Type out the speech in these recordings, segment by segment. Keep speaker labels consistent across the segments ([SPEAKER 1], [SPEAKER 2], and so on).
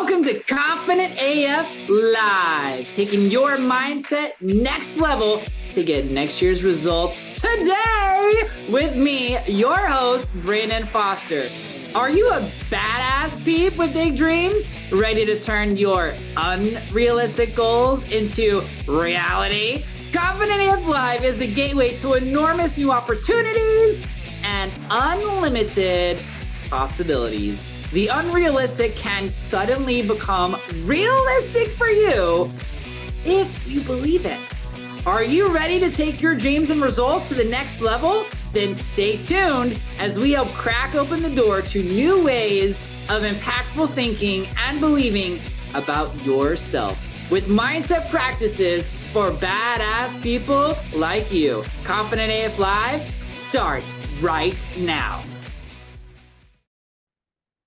[SPEAKER 1] Welcome to Confident AF Live, taking your mindset next level to get next year's results today with me, your host, Brandon Foster. Are you a badass peep with big dreams, ready to turn your unrealistic goals into reality? Confident AF Live is the gateway to enormous new opportunities and unlimited possibilities. The unrealistic can suddenly become realistic for you if you believe it. Are you ready to take your dreams and results to the next level? Then stay tuned as we help crack open the door to new ways of impactful thinking and believing about yourself with mindset practices for badass people like you. Confident AF Live starts right now.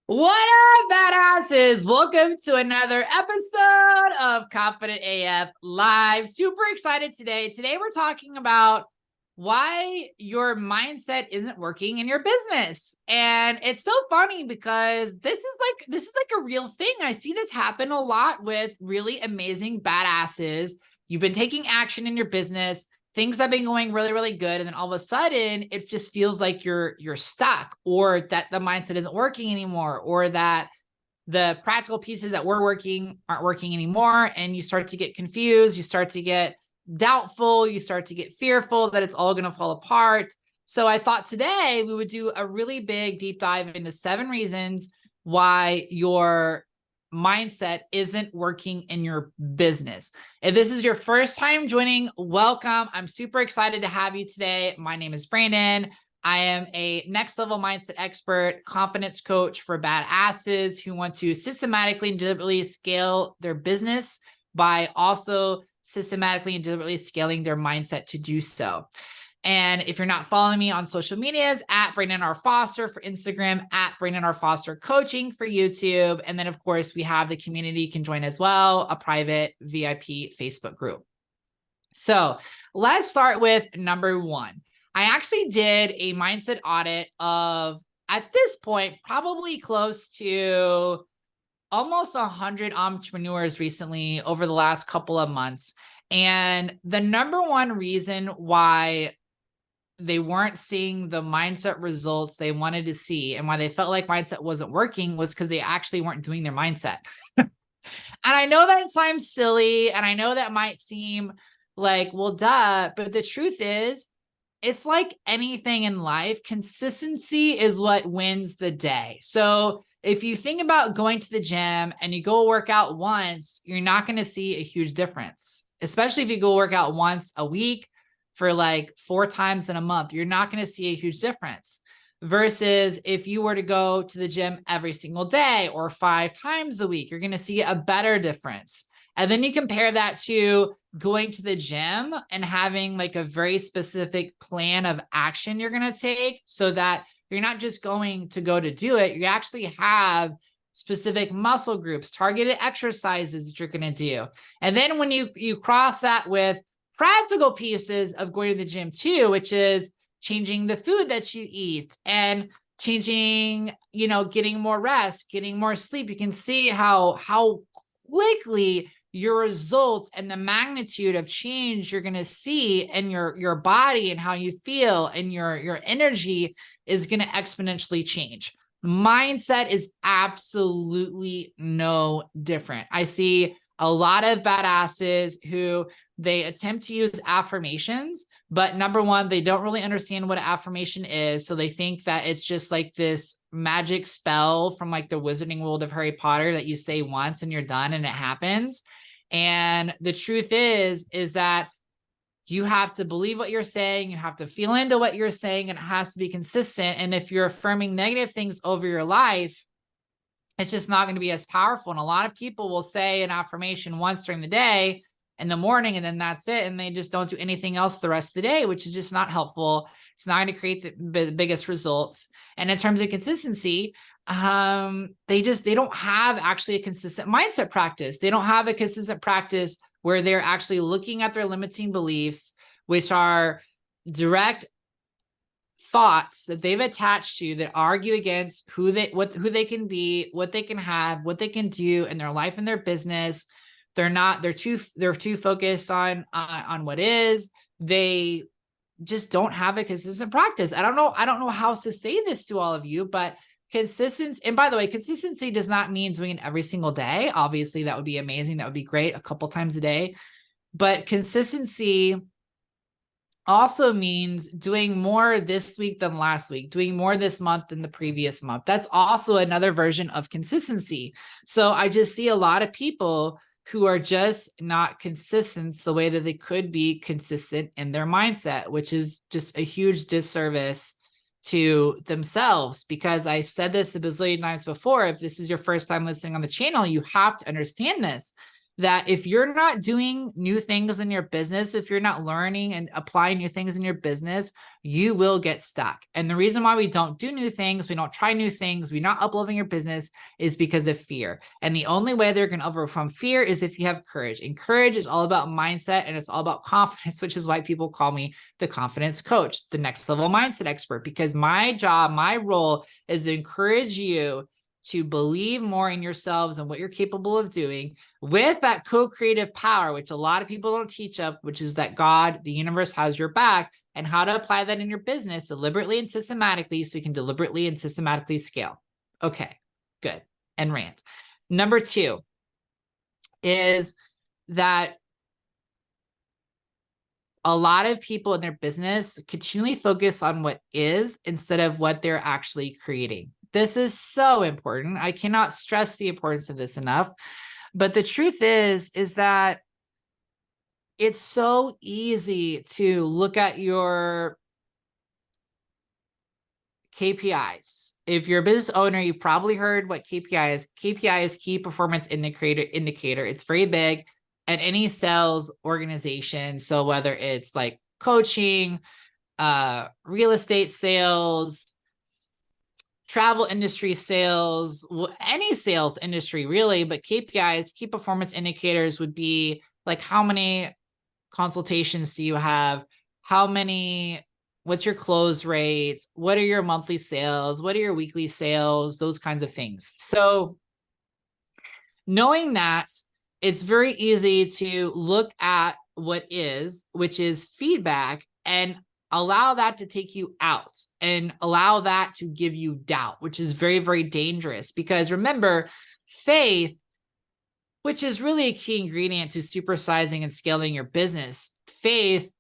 [SPEAKER 1] What up, badasses? Welcome to another episode of Confident AF Live. Super excited today. Today we're talking about why your mindset isn't working in your business. And it's so funny because this is like a real thing. I see this happen a lot with really amazing badasses. You've been taking action in your business. Things have been going really, really good. And then all of a sudden it just feels like you're stuck, or that the mindset isn't working anymore, or that the practical pieces that were working aren't working anymore. And you start to get confused. You start to get doubtful. You start to get fearful that it's all going to fall apart. So I thought today we would do a really big deep dive into 7 reasons why your mindset isn't working in your business. If this is your first time joining, welcome. I'm super excited to have you today. My name is Brandon. I am a next level mindset expert, confidence coach for badasses who want to systematically and deliberately scale their business by also systematically and deliberately scaling their mindset to do so. And if you're not following me on social medias, at Brandon R. Foster for Instagram, at Brandon R. Foster Coaching for YouTube. And then, of course, we have the community you can join as well, a private VIP Facebook group. So let's start with number 1. I actually did a mindset audit of, at this point, probably close to almost 100 entrepreneurs recently over the last couple of months. And the number 1 reason why they weren't seeing the mindset results they wanted to see and why they felt like mindset wasn't working was because they actually weren't doing their mindset. And I know that sounds silly, and I know that might seem like, well, duh, but the truth is, it's like anything in life, consistency is what wins the day. So if you think about going to the gym and you go work out once, you're not going to see a huge difference, especially if you go work out once a week for like 4 times in a month. You're not going to see a huge difference versus if you were to go to the gym every single day or 5 times a week, you're going to see a better difference. And then you compare that to going to the gym and having like a very specific plan of action you're going to take, so that you're not just going to go to do it. You actually have specific muscle groups, targeted exercises that you're going to do. And then when you cross that with practical pieces of going to the gym too, which is changing the food that you eat and changing, getting more rest, getting more sleep, you can see how quickly your results and the magnitude of change you're going to see in your body and how you feel and your energy is going to exponentially change. Mindset is absolutely no different. I see a lot of badasses who they attempt to use affirmations, but number 1, they don't really understand what an affirmation is. So they think that it's just like this magic spell from like the wizarding world of Harry Potter that you say once and you're done and it happens. And the truth is that you have to believe what you're saying. You have to feel into what you're saying, and it has to be consistent. And if you're affirming negative things over your life, it's just not going to be as powerful. And a lot of people will say an affirmation once during the day in the morning, and then that's it. And they just don't do anything else the rest of the day, which is just not helpful. It's not going to create the biggest results. And in terms of consistency, they don't have actually a consistent mindset practice. They don't have a consistent practice where they're actually looking at their limiting beliefs, which are direct thoughts that they've attached to that argue against who they can be, what they can have, what they can do in their life and their business. They're too focused on what is. They just don't have a consistent practice. I don't know how else to say this to all of you, but consistency, and by the way, consistency does not mean doing it every single day. Obviously, that would be amazing. That would be great a couple times a day. But consistency also means doing more this week than last week, doing more this month than the previous month. That's also another version of consistency. So I just see a lot of people who are just not consistent the way that they could be consistent in their mindset, which is just a huge disservice to themselves. Because I've said this a bazillion times before, if this is your first time listening on the channel, you have to understand this, that if you're not doing new things in your business, if you're not learning and applying new things in your business, you will get stuck. And the reason why we don't do new things, we don't try new things, we're not up-leveling your business is because of fear. And the only way they're going to overcome fear is if you have courage. And courage is all about mindset, and it's all about confidence, which is why people call me the confidence coach, the next level mindset expert, because my job, my role is to encourage you to believe more in yourselves and what you're capable of doing with that co-creative power, which a lot of people don't teach up, which is that God, the universe, has your back, and how to apply that in your business deliberately and systematically so you can deliberately and systematically scale. Okay, good. And rant. Number 2 is that a lot of people in their business continually focus on what is instead of what they're actually creating. This is so important. I cannot stress the importance of this enough. But the truth is that it's so easy to look at your KPIs. If you're a business owner, you probably heard what KPI is. KPI is key performance indicator. It's very big at any sales organization. So whether it's like coaching, real estate sales, travel industry sales, any sales industry really, but KPIs, key performance indicators, would be like, how many consultations do you have? What's your close rates? What are your monthly sales? What are your weekly sales? Those kinds of things. So knowing that, it's very easy to look at what is, which is feedback, and allow that to take you out and allow that to give you doubt, which is very, very dangerous. Because remember, faith, which is really a key ingredient to supersizing and scaling your business, faith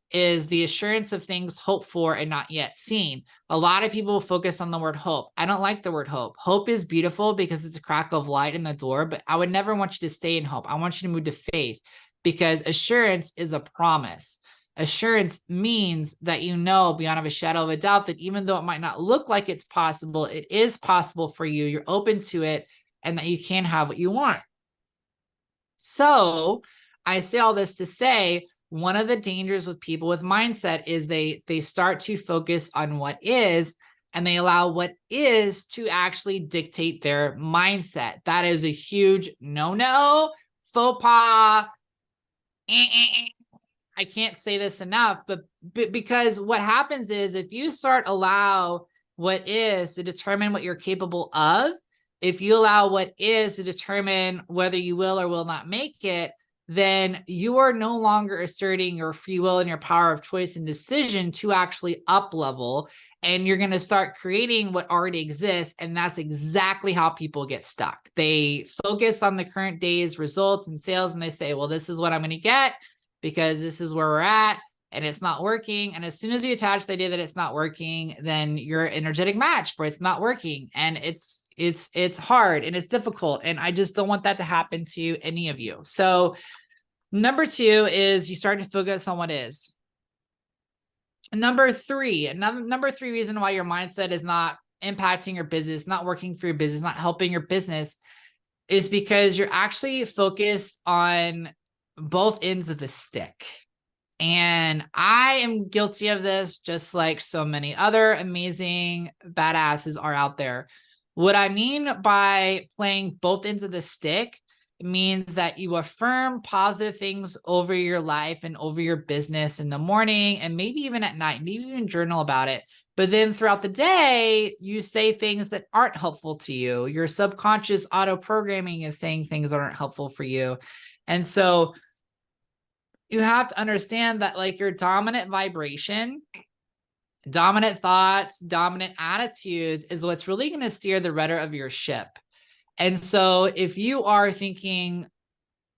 [SPEAKER 1] is the assurance of things hoped for and not yet seen. A lot of people focus on the word hope. I don't like the word hope. Hope is beautiful because it's a crack of light in the door, but I would never want you to stay in hope. I want you to move to faith, because assurance is a promise. Assurance means that you know beyond a shadow of a doubt that even though it might not look like it's possible, it is possible for you. You're open to it, and that you can have what you want. So I say all this to say, one of the dangers with people with mindset is they start to focus on what is, and they allow what is to actually dictate their mindset. That is a huge no-no, faux pas. I can't say this enough, but because what happens is, if you start allow what is to determine what you're capable of, if you allow what is to determine whether you will or will not make it, then you are no longer asserting your free will and your power of choice and decision to actually up level, and you're going to start creating what already exists. And that's exactly how people get stuck. They focus on the current day's results and sales, and they say, well, this is what I'm going to get because this is where we're at, and it's not working. And as soon as you attach the idea that it's not working, then you're an energetic match for it's not working. And it's hard and it's difficult. And I just don't want that to happen to any of you. So number 2 is you start to focus on what is. Number 3 reason why your mindset is not impacting your business, not working for your business, not helping your business, is because you're actually focused on both ends of the stick. And I am guilty of this, just like so many other amazing badasses are out there. What I mean by playing both ends of the stick means that you affirm positive things over your life and over your business in the morning and maybe even at night, maybe even journal about it. But then throughout the day, you say things that aren't helpful to you. Your subconscious auto programming is saying things that aren't helpful for you. And so you have to understand that like your dominant vibration, dominant thoughts, dominant attitudes is what's really going to steer the rudder of your ship. And so if you are thinking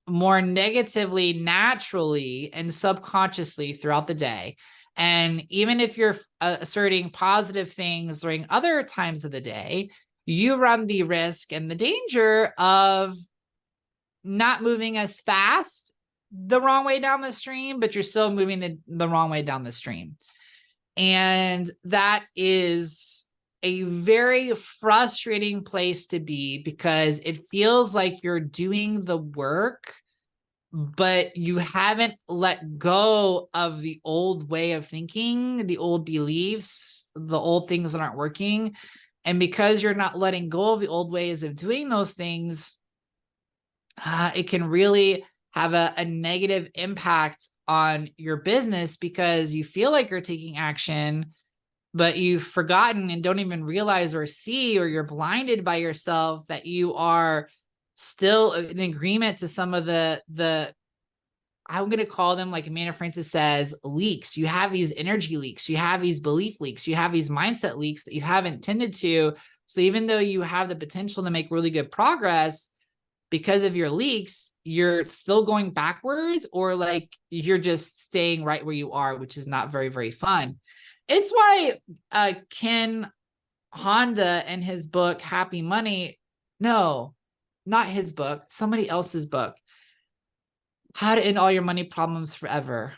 [SPEAKER 1] more negatively, naturally, and subconsciously throughout the day, and even if you're asserting positive things during other times of the day, you run the risk and the danger of not moving as fast the wrong way down the stream, but you're still moving the wrong way down the stream. And that is a very frustrating place to be because it feels like you're doing the work, but you haven't let go of the old way of thinking, the old beliefs, the old things that aren't working. And because you're not letting go of the old ways of doing those things, it can really have a negative impact on your business because you feel like you're taking action, but you've forgotten and don't even realize or see, or you're blinded by yourself that you are still in agreement to some of the I'm going to call them, like Amanda Francis says, leaks. You have these energy leaks, you have these belief leaks, you have these mindset leaks that you haven't tended to. So even though you have the potential to make really good progress, because of your leaks, you're still going backwards, or like you're just staying right where you are, which is not very, very fun. It's why Ken Honda in his book, Happy Money, no, not his book, somebody else's book, How to End All Your Money Problems Forever.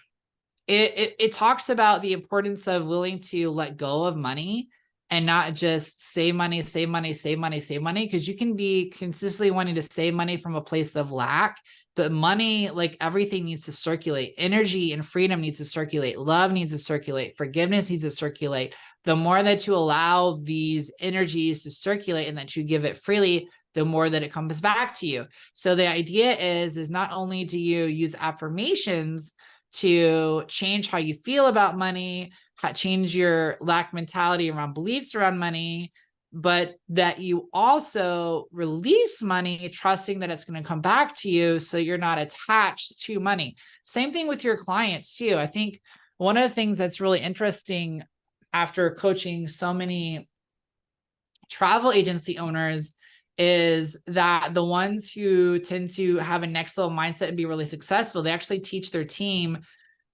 [SPEAKER 1] It talks about the importance of willing to let go of money and not just save money, save money, save money, save money, because you can be consistently wanting to save money from a place of lack, but money, like everything, needs to circulate. Energy and freedom needs to circulate. Love needs to circulate. Forgiveness needs to circulate. The more that you allow these energies to circulate and that you give it freely, the more that it comes back to you. So the idea is not only do you use affirmations to change how you feel about money, change your lack mentality around beliefs around money, but that you also release money, trusting that it's going to come back to you so you're not attached to money. Same thing with your clients too. I think one of the things that's really interesting after coaching so many travel agency owners is that the ones who tend to have a next level mindset and be really successful, they actually teach their team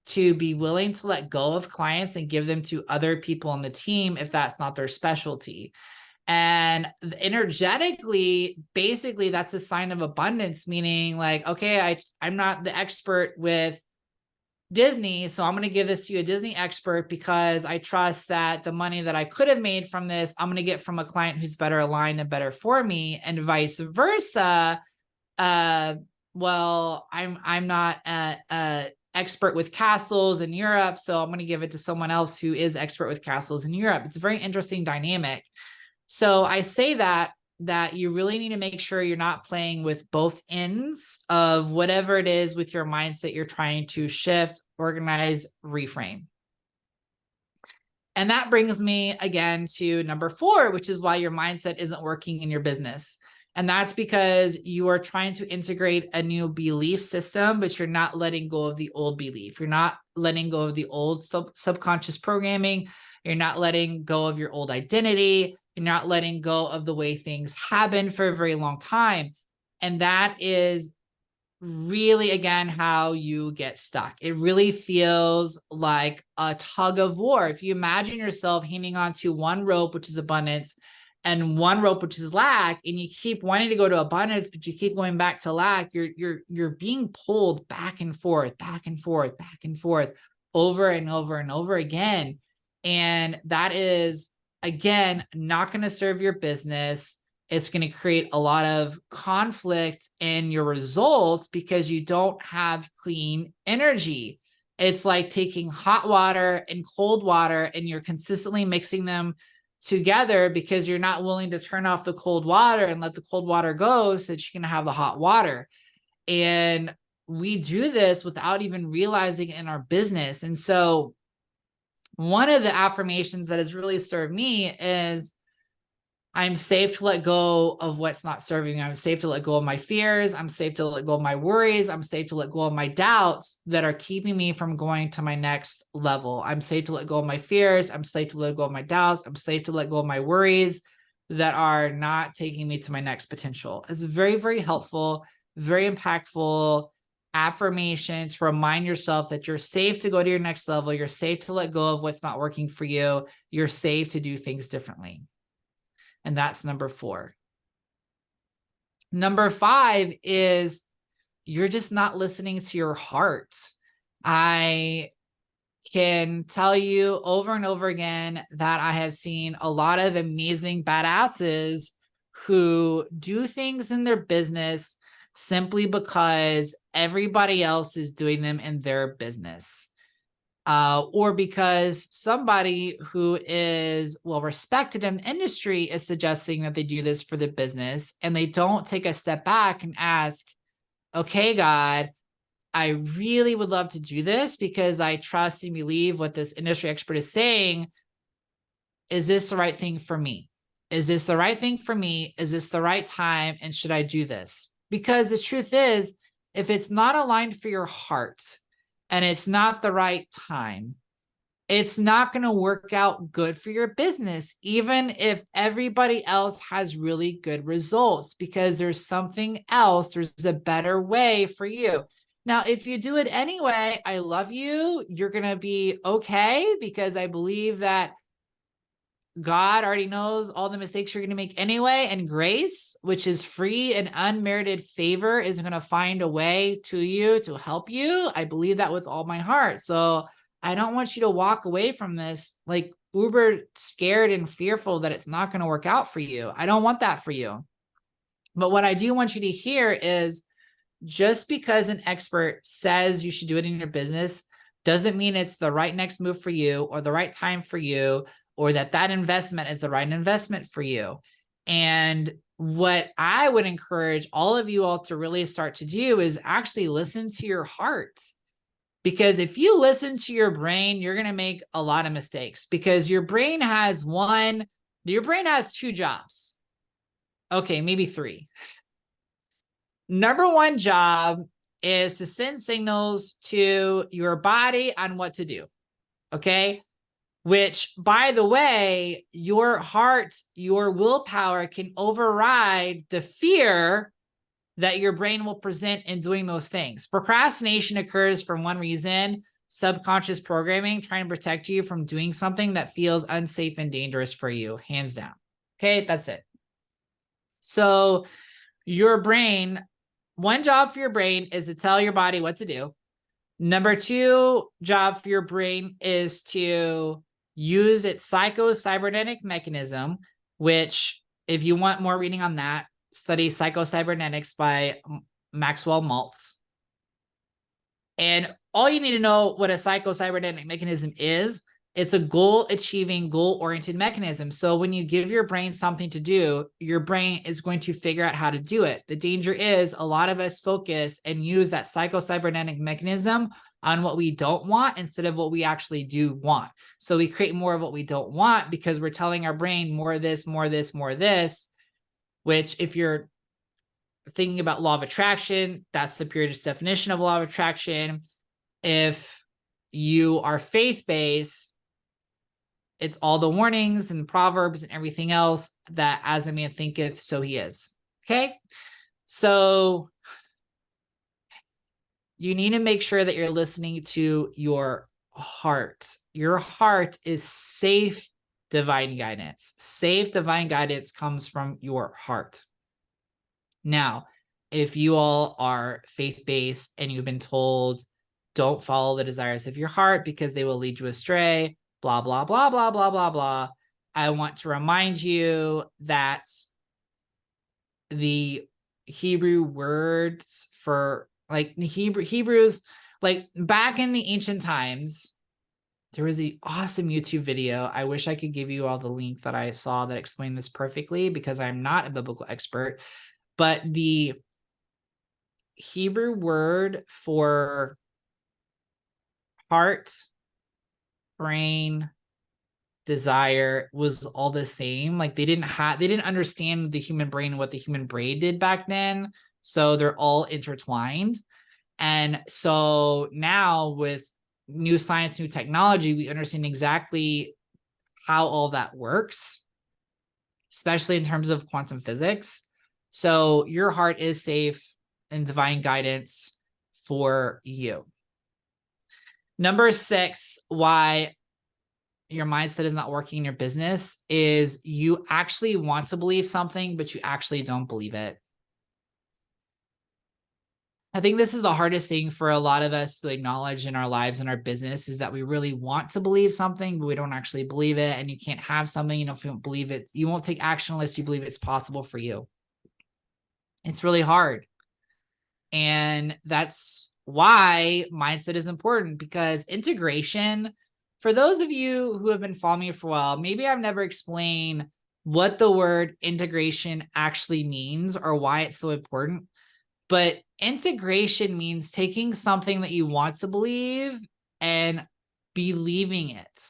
[SPEAKER 1] to be willing to let go of clients and give them to other people on the team if that's not their specialty. And energetically, basically, that's a sign of abundance, meaning like, okay, I'm not the expert with Disney, so I'm going to give this to a Disney expert because I trust that the money that I could have made from this, I'm going to get from a client who's better aligned and better for me, and vice versa. Well, I'm not a expert with castles in Europe, so I'm going to give it to someone else who is expert with castles in Europe. It's a very interesting dynamic. So I say that you really need to make sure you're not playing with both ends of whatever it is with your mindset you're trying to shift, organize, reframe. And that brings me again to number 4, which is why your mindset isn't working in your business. And that's because you are trying to integrate a new belief system, but you're not letting go of the old belief. You're not letting go of the old subconscious programming. You're not letting go of your old identity. You're not letting go of the way things have been for a very long time. And that is really, again, how you get stuck. It really feels like a tug of war. If you imagine yourself hanging on to one rope, which is abundance, and one rope, which is lack, and you keep wanting to go to abundance, but you keep going back to lack, you're being pulled back and forth, back and forth, back and forth, over and over and over again. And that is, again, not going to serve your business. It's going to create a lot of conflict in your results because you don't have clean energy. It's like taking hot water and cold water, and you're consistently mixing them together because you're not willing to turn off the cold water and let the cold water go so that you can have the hot water. And we do this without even realizing it in our business. And so one of the affirmations that has really served me is I'm safe to let go of what's not serving me. I'm safe to let go of my fears. I'm safe to let go of my worries. I'm safe to let go of my doubts that are keeping me from going to my next level. I'm safe to let go of my fears. I'm safe to let go of my doubts. I'm safe to let go of my worries that are not taking me to my next potential. It's very, very helpful, very impactful affirmation to remind yourself that you're safe to go to your next level. You're safe to let go of what's not working for you. You're safe to do things differently. And that's number 4. Number 5 is you're just not listening to your heart. I can tell you over and over again that I have seen a lot of amazing badasses who do things in their business simply because everybody else is doing them in their business. Or because somebody who is well respected in the industry is suggesting that they do this for the business, and they don't take a step back and ask, okay, God, I really would love to do this because I trust and believe what this industry expert is saying. Is this the right thing for me? Is this the right thing for me? Is this the right time? And should I do this? Because the truth is, if it's not aligned for your heart, and it's not the right time, it's not going to work out good for your business, even if everybody else has really good results, because there's something else, there's a better way for you. Now, if you do it anyway, I love you. You're going to be okay, because I believe that God already knows all the mistakes you're going to make anyway, and grace, which is free and unmerited favor, is going to find a way to you to help you. I believe that with all my heart. So I don't want you to walk away from this like uber scared and fearful that it's not going to work out for you. I don't want that for you. But what I do want you to hear is, just because an expert says you should do it in your business doesn't mean it's the right next move for you, or the right time for you, or that investment is the right investment for you. And what I would encourage all of you all to really start to do is actually listen to your heart. Because if you listen to your brain, you're going to make a lot of mistakes, because your brain has 2 jobs. Okay, maybe 3. Number 1 job is to send signals to your body on what to do. Okay. Which, by the way, your heart, your willpower can override the fear that your brain will present in doing those things. Procrastination occurs for one reason: subconscious programming, trying to protect you from doing something that feels unsafe and dangerous for you, hands down. Okay, that's it. So your brain, one job for your brain is to tell your body what to do. Number 2 job for your brain is to use its psycho-cybernetic mechanism, which, if you want more reading on that, study Psycho-Cybernetics by Maxwell Maltz. And all you need to know what a psycho-cybernetic mechanism is, it's a goal-achieving, goal-oriented mechanism. So when you give your brain something to do, your brain is going to figure out how to do it. The danger is a lot of us focus and use that psycho-cybernetic mechanism on what we don't want instead of what we actually do want. So we create more of what we don't want because we're telling our brain more of this, more of this, more of this, which, if you're thinking about law of attraction, that's the purest definition of law of attraction. If you are faith-based, it's all the warnings and proverbs and everything else that as a man thinketh, so he is. Okay. So you need to make sure that you're listening to your heart. Your heart is safe divine guidance. Safe divine guidance comes from your heart. Now, if you all are faith-based and you've been told, don't follow the desires of your heart because they will lead you astray, blah, blah, blah, blah, blah, blah, blah, I want to remind you that the Hebrew words for like the Hebrews, like back in the ancient times, there was an awesome YouTube video. I wish I could give you all the link that I saw that explained this perfectly, because I'm not a biblical expert, but the Hebrew word for heart, brain, desire was all the same. Like they didn't understand the human brain and what the human brain did back then. So they're all intertwined. And so now with new science, new technology, we understand exactly how all that works, especially in terms of quantum physics. So your heart is safe and divine guidance for you. Number 6, why your mindset is not working in your business is you actually want to believe something, but you actually don't believe it. I think this is the hardest thing for a lot of us to acknowledge in our lives and our business is that we really want to believe something, but we don't actually believe it. And you can't have something, if you don't believe it, you won't take action unless you believe it's possible for you. It's really hard. And that's why mindset is important, because integration, for those of you who have been following me for a while, maybe I've never explained what the word integration actually means or why it's so important. But integration means taking something that you want to believe and believing it.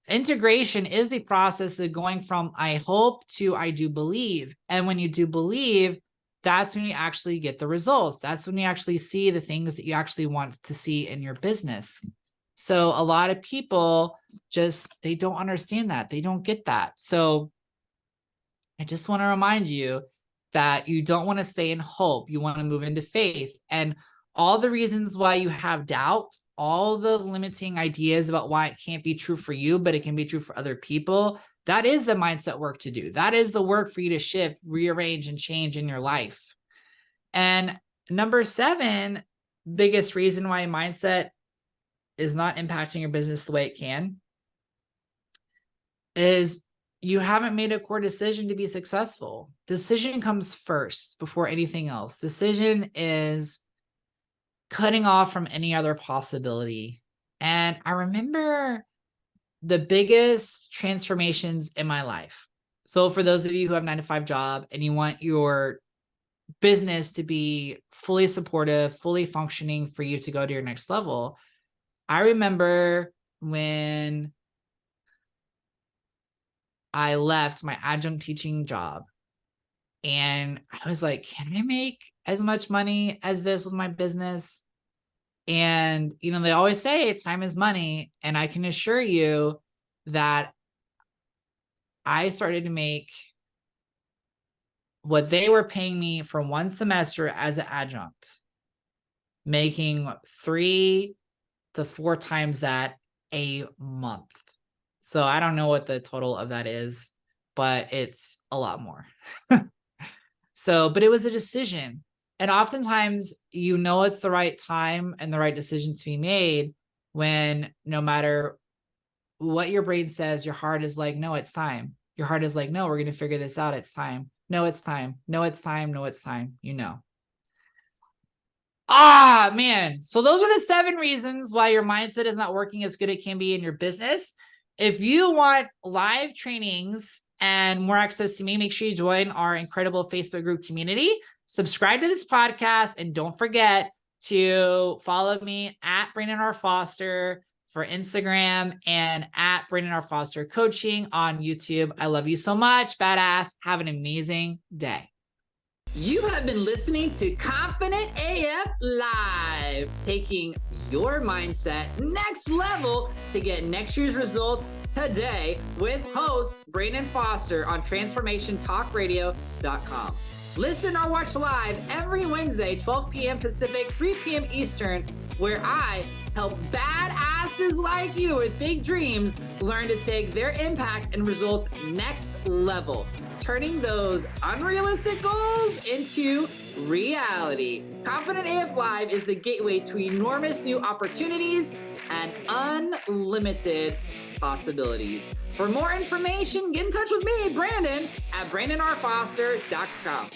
[SPEAKER 1] Integration is the process of going from I hope to I do believe. And when you do believe, that's when you actually get the results. That's when you actually see the things that you actually want to see in your business. So a lot of people they don't understand that. They don't get that. So I just want to remind you that you don't want to stay in hope. You want to move into faith. And all the reasons why you have doubt, all the limiting ideas about why it can't be true for you, but it can be true for other people, that is the mindset work to do. That is the work for you to shift, rearrange, and change in your life. And number 7, biggest reason why mindset is not impacting your business the way it can is you haven't made a core decision to be successful. Decision comes first before anything else. Decision is cutting off from any other possibility. And I remember the biggest transformations in my life. So for those of you who have a 9-to-5 job and you want your business to be fully supportive, fully functioning for you to go to your next level, I remember when I left my adjunct teaching job and I was like, can I make as much money as this with my business? And, they always say time is money. And I can assure you that I started to make what they were paying me for one semester as an adjunct, making 3 to 4 times that a month. So I don't know what the total of that is, but it's a lot more. But it was a decision. And oftentimes, it's the right time and the right decision to be made when no matter what your brain says, your heart is like, no, it's time. Your heart is like, no, we're going to figure this out. It's time. No, it's time. No, it's time. No, it's time. Man. So those are the 7 reasons why your mindset is not working as good as it can be in your business. If you want live trainings and more access to me, make sure you join our incredible Facebook group community. Subscribe to this podcast, and don't forget to follow me at Brandon R. Foster for Instagram and at Brandon R. Foster Coaching on YouTube. I love you so much. Badass. Have an amazing day. You have been listening to Confident AF Live, taking your mindset next level to get next year's results today with host Brandon Foster on transformationtalkradio.com. Listen or watch live every Wednesday, 12 p.m. Pacific, 3 p.m. Eastern, where I help badasses like you with big dreams learn to take their impact and results next level, turning those unrealistic goals into reality. Confident AF Live is the gateway to enormous new opportunities and unlimited possibilities. For more information, get in touch with me, Brandon, at BrandonRFoster.com.